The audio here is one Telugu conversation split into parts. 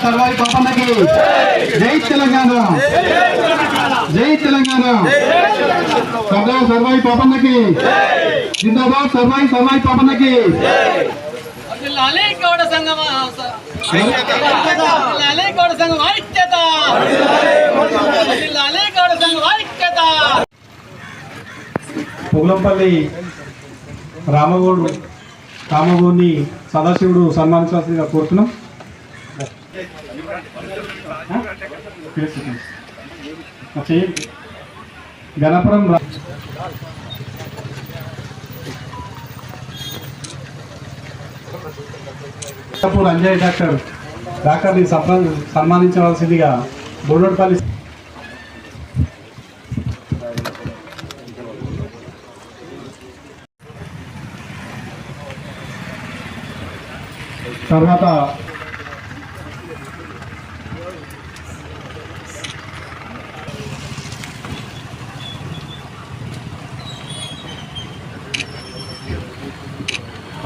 సర్వాయి పాపన్నకి జై తెలంగాణ, జై తెలంగాణ. సర్దార్ సర్వాయి పాపన్నకి జిందాబాద్, సర్వాయి పాపన్నకి. పొగలంపల్లి రామగౌడ్ని సదాశివుడు సన్మానించాల్సిందిగా కోరుతున్నాం. గణపురం అంజయ్ డాక్టర్ని సన్మానించవలసిందిగా బోర్డోడ్పల్లి తర్వాత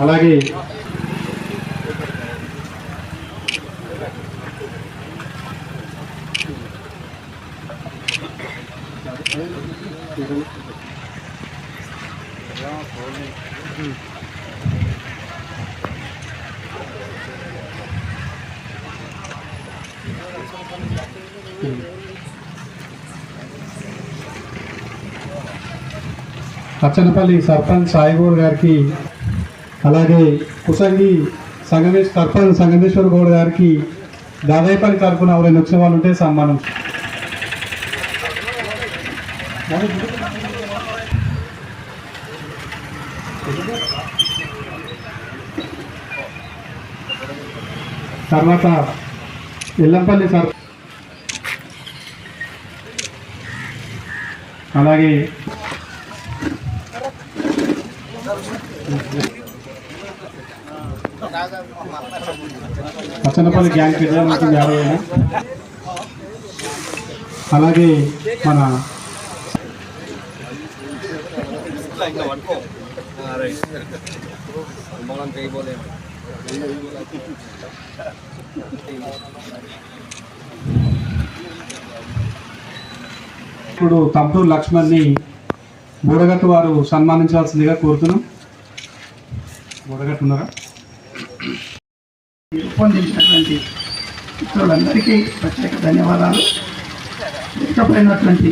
అలాగే అచ్చనపల్లి సర్పంచ్ సాయిగౌడ్ గారికి, అలాగే కుసంగి సర్పంచ్ సంగమేశ్వర గౌడ్ గారికి దాదాయిపల్లి తరఫున ఎవరైనా వచ్చిన వాళ్ళు ఉంటే సన్మానం. తర్వాత ఎల్లంపల్లి అలాగే అచ్చనపల్లి గ్యాంగ్ ప్రజానికి యాదవైనా, అలాగే మన ఇప్పుడు తంపూరు లక్ష్మణ్ని బూడగట్టు వారు సన్మానించాల్సిందిగా కోరుతున్నాం. బూడగట్టు ఉన్నారా? రూపొందించినటువంటి మిత్రులందరికీ ప్రత్యేక ధన్యవాదాలు. ఇకపోయినటువంటి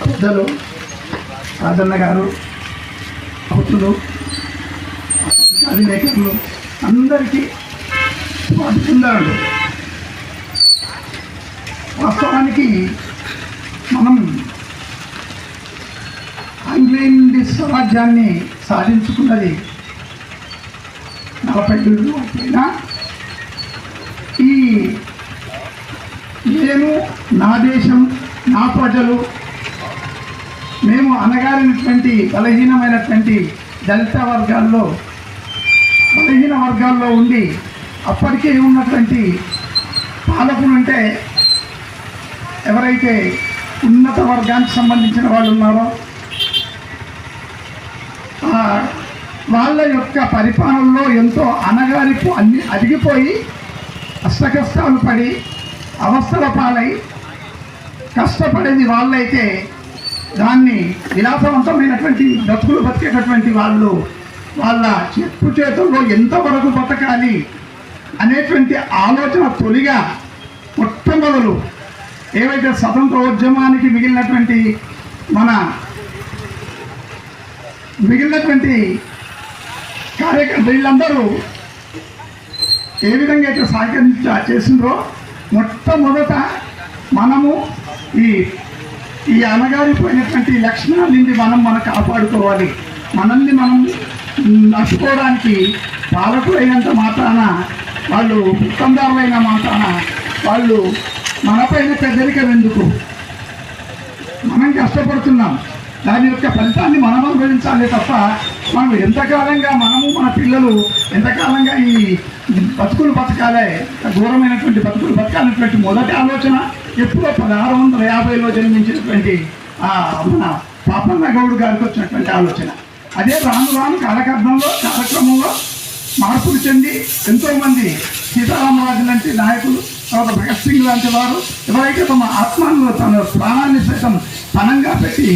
పెద్దలు రాజన్న గారు, భక్తులు, అధినేతలు అందరికీ స్వాగతం. వాస్తవానికి మనం ఆంగ్లేయుడి స్వరాజ్యాన్ని సాధించుకున్నది 47 అయినా ఈ నేను, నా దేశం, నా ప్రజలు, మేము అనగారినటువంటి బలహీనమైనటువంటి దళిత వర్గాల్లో బలహీన వర్గాల్లో ఉండి అప్పటికే ఉన్నటువంటి పాలకులు అంటే ఎవరైతే ఉన్నత వర్గానికి సంబంధించిన వాళ్ళు ఉన్నారో వాళ్ళ యొక్క పరిపాలనలో ఎంతో అణగారిపు అడిగిపోయి అష్టకష్టాలు పడి అవస్థల పాలై కష్టపడేది వాళ్ళైతే దాన్ని విలాసవంతమైనటువంటి బ్రతుకులు బతికేటటువంటి వాళ్ళు వాళ్ళ చెప్పు చేతుల్లో ఎంతవరకు బతకాలి అనేటువంటి ఆలోచన తొలిగా మొట్టమొదలు ఏవైతే స్వతంత్రోద్యమానికి మిగిలినటువంటి కార్యకర్తలు వీళ్ళందరూ ఏ విధంగా అయితే చేసిండ్రో మొట్టమొదట మనము ఈ అణగారిపోయినటువంటి లక్షణాల నుండి మనం కాపాడుకోవాలి. మనల్ని మనం నడుచుకోవడానికి పాలకులైనంత మాత్రాన, వాళ్ళు పుత్తందారులైన మాత్రాన వాళ్ళు మనపైన పెద్దరికం ఎందుకు? మనం కష్టపడుతున్నాం, దాని యొక్క ఫలితాన్ని మనం అనుభవించాలి తప్ప మనం ఎంతకాలంగా, మనము మన పిల్లలు ఎంతకాలంగా ఈ బతుకులు బతకాలే, ఘోరమైనటువంటి బతుకులు బతకాలనేటువంటి మొదటి ఆలోచన ఎప్పుడో 1650లో జన్మించినటువంటి మన పాపన్న గౌడ్ గారికి వచ్చినటువంటి ఆలోచన. అదే రాను రాను కాలక్రమంలో మార్పులు చెంది ఎంతోమంది సీతారామరాజు లాంటి నాయకులు, తర్వాత భగత్ సింగ్ లాంటి వారు ఎవరైతే తమ ఆత్మను తన ప్రాణాన్ని సైతం పణంగా పెట్టి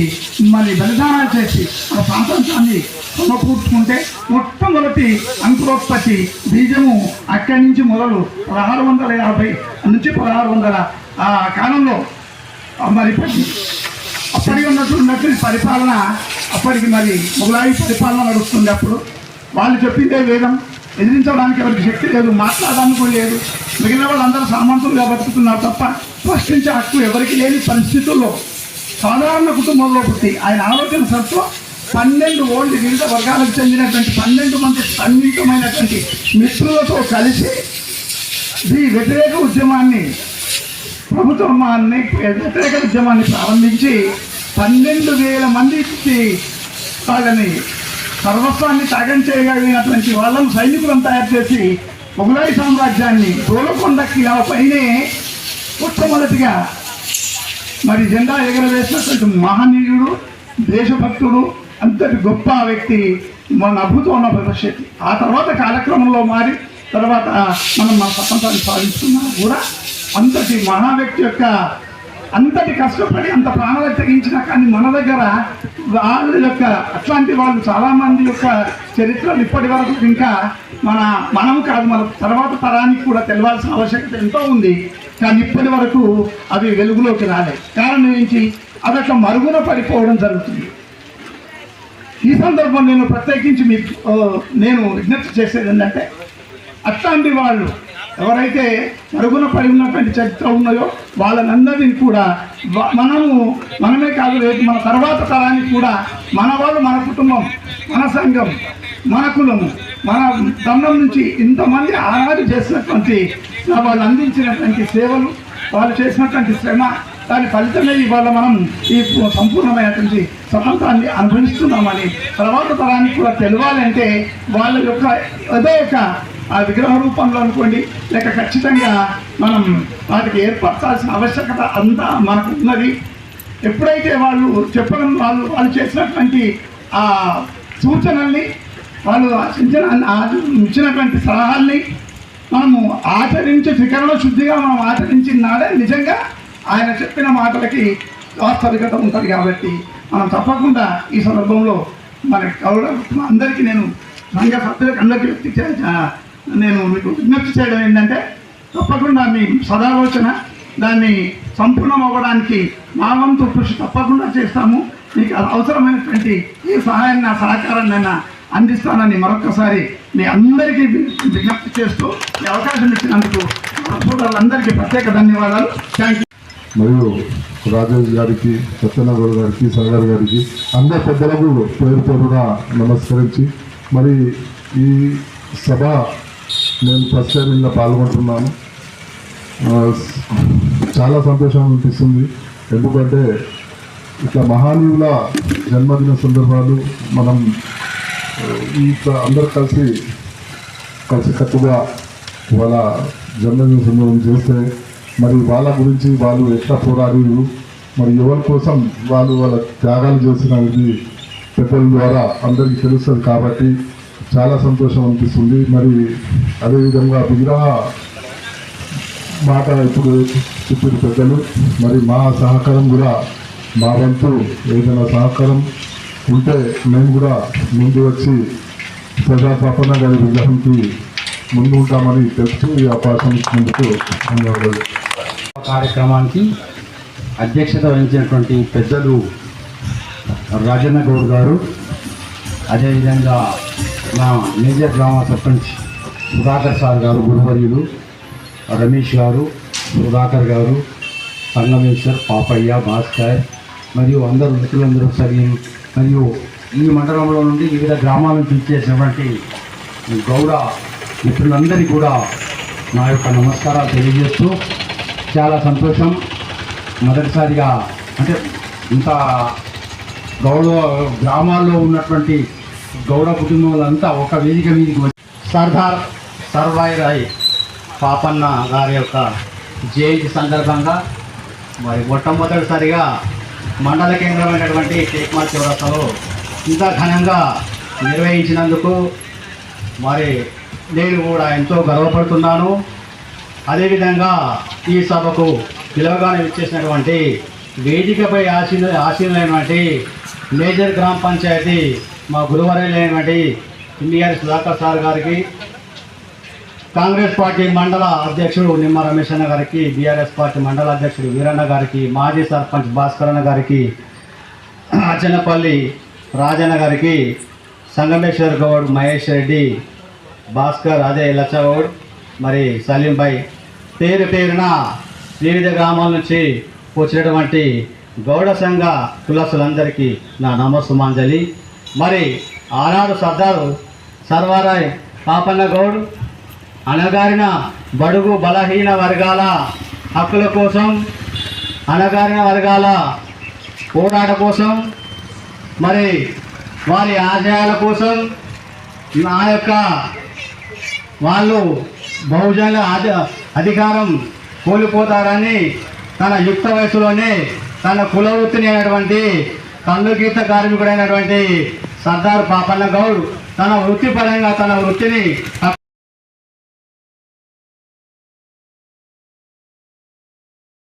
మరి బలిదానాలు చేసి మన స్వాతంత్రాన్ని సమకూర్చుకుంటే మొట్టమొదటి అంకురోత్పత్తి బీజము అక్కడి నుంచి మొదలు 1650 నుంచి 1600 ఆ కాలంలో మరి అప్పటికి ఉన్నటువంటి పరిపాలన, అప్పటికి మరి మొగలాయి పరిపాలన నడుస్తుంది. అప్పుడు వాళ్ళు చెప్పిందే వేదం, ఎదిరించడానికి ఎవరికి శక్తి లేదు, మాట్లాడడానికి కూడా లేదు. మిగిలిన వాళ్ళందరూ సామంతులుగా బతుకుతున్నారు తప్ప ప్రశ్నించే హక్కు ఎవరికి లేని పరిస్థితుల్లో సాధారణ కుటుంబంలో పుట్టి ఆయన ఆలోచన సత్వం 12 వివిధ వర్గాలకు చెందినటువంటి 12 మంది సన్నిహితమైనటువంటి మిత్రులతో కలిసి ఈ వ్యతిరేక ఉద్యమాన్ని వ్యతిరేక ఉద్యమాన్ని ప్రారంభించి 12,000 మందికి వాళ్ళని సర్వస్వాన్ని త్యాగం చేయగలిగినటువంటి వాళ్ళను సైనికులను తయారు చేసి మొగలాయి సామ్రాజ్యాన్ని గోలకొండ కిలా పైనే మొట్టమొదటిగా మరి జెండా ఎగరవేసినటువంటి మహనీయుడు, దేశభక్తుడు, అంతటి గొప్ప వ్యక్తి మన అద్భుతమైన భవిష్యత్తు. ఆ తర్వాత కాలక్రమంలో మారి తర్వాత మన స్వతంత్రాన్ని సాధించుకున్నా కూడా అంతటి మహా వ్యక్తి యొక్క అంతటి కష్టపడి అంత ప్రాణాలు తెగించినా కానీ మన దగ్గర వాళ్ళ యొక్క అట్లాంటి వాళ్ళు చాలామంది యొక్క చరిత్రలు ఇప్పటి వరకు ఇంకా మనం కాదు మన తర్వాత తరానికి కూడా తెలవాల్సిన ఆవశ్యకత ఎంతో ఉంది. కానీ ఇప్పటి వరకు అవి వెలుగులోకి రాలేదు. కారణం ఏంటి? అది అట్లా మరుగున పడిపోవడం జరుగుతుంది. ఈ సందర్భం నేను ప్రత్యేకించి నేను విజ్ఞప్తి చేసేది ఏంటంటే, అట్లాంటి వాళ్ళు ఎవరైతే మరుగున పడి ఉన్నటువంటి చరిత్ర ఉన్నాయో వాళ్ళనందరినీ కూడా మనమే కాదు, రేపు మన తర్వాత తరానికి కూడా మన వాళ్ళు, మన కుటుంబం, మన సంఘం, మన కులము, మన దండం నుంచి ఇంతమంది ఆనాడు చేసినటువంటి వాళ్ళు అందించినటువంటి సేవలు, వాళ్ళు చేసినటువంటి శ్రమ, దాని ఫలితమే ఇవాళ మనం ఈ సంపూర్ణమైనటువంటి స్వతంత్రాన్ని అనుభవిస్తున్నామని తర్వాత తరానికి కూడా తెలవాలంటే వాళ్ళ యొక్క ఏదో ఒక ఆ విగ్రహ రూపంలో అనుకోండి, లేక ఖచ్చితంగా మనం వాటికి ఏర్పరచాల్సిన ఆవశ్యకత అంతా మనకు ఉన్నది. ఎప్పుడైతే వాళ్ళు చెప్పడం వాళ్ళు చేసినటువంటి ఆ సూచనల్ని, వాళ్ళు ఇచ్చినటువంటి సలహాల్ని మనము ఆచరించి త్రికరణ శుద్ధిగా మనం ఆచరించిన నాడే నిజంగా ఆయన చెప్పిన మాటలకి వాస్తవికత ఉంటుంది. కాబట్టి మనం తప్పకుండా ఈ సందర్భంలో మన అందరికీ నేను సంఘ సభ్యులకు అందరికీ నేను మీకు విజ్ఞప్తి చేయడం ఏంటంటే, తప్పకుండా మీ సదాలోచన దాన్ని సంపూర్ణం అవ్వడానికి మా వంతు కృషి తప్పకుండా చేస్తాము. మీకు అవసరమైనటువంటి ఈ సహాయాన్ని, నా సహకారాన్ని అందిస్తానని మరొకసారి మీ అందరికీ విజ్ఞప్తి చేస్తూ ఈ అవకాశం ఇచ్చినందుకు సోదరులందరికీ ప్రత్యేక ధన్యవాదాలు. Thank you. మరియు రాజేష్ గారికి, సత్యనగౌడ్ గారికి, సాగర్ గారికి, అందరి పెద్దలకు పేరు పేరుగా నమస్కరించి, మరి ఈ సభ నేను ఫస్ట్ టైం ఇలా పాల్గొంటున్నాను. చాలా సంతోషం అనిపిస్తుంది. ఎందుకంటే ఇట్లా మహానీయుల జన్మదిన సందర్భాలు మనం అందరు కలిసికట్టుగా వాళ్ళ జన్మదిన సందర్భం చేస్తే మరి వాళ్ళ గురించి వాళ్ళు ఎట్లా పోరాడారు, మరి ఎవరి కోసం వాళ్ళు వాళ్ళ త్యాగాలు చేసినది పెద్దల ద్వారా అందరికీ తెలుస్తుంది. కాబట్టి చాలా సంతోషం అనిపిస్తుంది. మరి అదేవిధంగా విగ్రహ మాట ఇప్పుడు చెప్పిన పెద్దలు, మరి మా సహకారం కూడా, మా వంతు ఏదైనా సహకారం ఉంటే మేము కూడా ముందు వచ్చి ప్రజా పాపన్న గారి విగ్రహంకి ముందు ఉంటామని తెలుస్తూ ఈ అవకాశం ఇచ్చినందుకు ధన్యవాదాలు. కార్యక్రమానికి అధ్యక్షత వహించినటువంటి పెద్దలు రాజన్న గౌడ్ గారు, అదేవిధంగా మా మేజర్ గ్రామ సర్పంచ్ సుధాకర్ సార్ గారు, గురువర్యులు రమేష్ గారు, సుధాకర్ గారు, సంగమేశ్వర్, పాపయ్య, భాస్కర్ మరియు అందరూ మిత్రులందరూ సలీం మరియు ఈ మండలంలో నుండి వివిధ గ్రామాల నుంచి ఇచ్చేసినటువంటి గౌడ మిత్రులందరికీ కూడా నా యొక్క నమస్కారాలు తెలియజేస్తూ చాలా సంతోషం. మొదటిసారిగా అంటే ఇంత గౌడ గ్రామాల్లో ఉన్నటువంటి గౌడ కుటుంబాలంతా ఒక వేదిక మీదకి వచ్చి సర్దార్ సర్వాయిరాయ్ పాపన్న గారి యొక్క జయంతి సందర్భంగా మరి మొట్టమొదటిసారిగా మండల కేంద్రమైనటువంటి టేక్మాల్ చౌరస్తాలో ఇంత ఘనంగా నిర్వహించినందుకు మరి నేను కూడా ఎంతో గర్వపడుతున్నాను. అదేవిధంగా ఈ సభకు పిలవగానే ఇచ్చేసినటువంటి వేదికపై ఆశీనులైనటువంటి మేజర్ గ్రామ పంచాయతీ మా గురువారైనటువంటి ఇండియన్ సుధాకర్ సార్ గారికి, కాంగ్రెస్ పార్టీ మండల అధ్యక్షుడు నిమ్మ రమేష్ అన్న గారికి, బీఆర్ఎస్ పార్టీ మండల అధ్యక్షుడు వీరన్న గారికి, మాజీ సర్పంచ్ భాస్కర్ అన్న గారికి, అచ్చనపల్లి రాజన్న గారికి, సంగమేశ్వర్ గౌడ్, మహేష్ రెడ్డి, భాస్కర్, అదే లచ్చగౌడ్, మరి సలీం భాయ్, పేరు పేరున వివిధ గ్రామాల నుంచి వచ్చినటువంటి గౌడ సంఘ కులసులందరికీ నా నమస్సుమాంజలి. మరి ఆనాడు సర్దారు సర్వారాయ్ పాపన్న గౌడ్ అణగారిన బడుగు బలహీన వర్గాల హక్కుల కోసం, అణగారిన వర్గాల పోరాట కోసం, మరి వారి ఆశయాల కోసం ఆ యొక్క వాళ్ళు బహుజనుల అధికారం కోల్పోతారని తన యుక్త వయసులోనే తన కుల వృత్తిని అయినటువంటి కళ్ళు గీత కార్మికుడైనటువంటి సర్దార్ పాపన్న గౌడ్ తన వృత్తిపరంగా తన వృత్తిని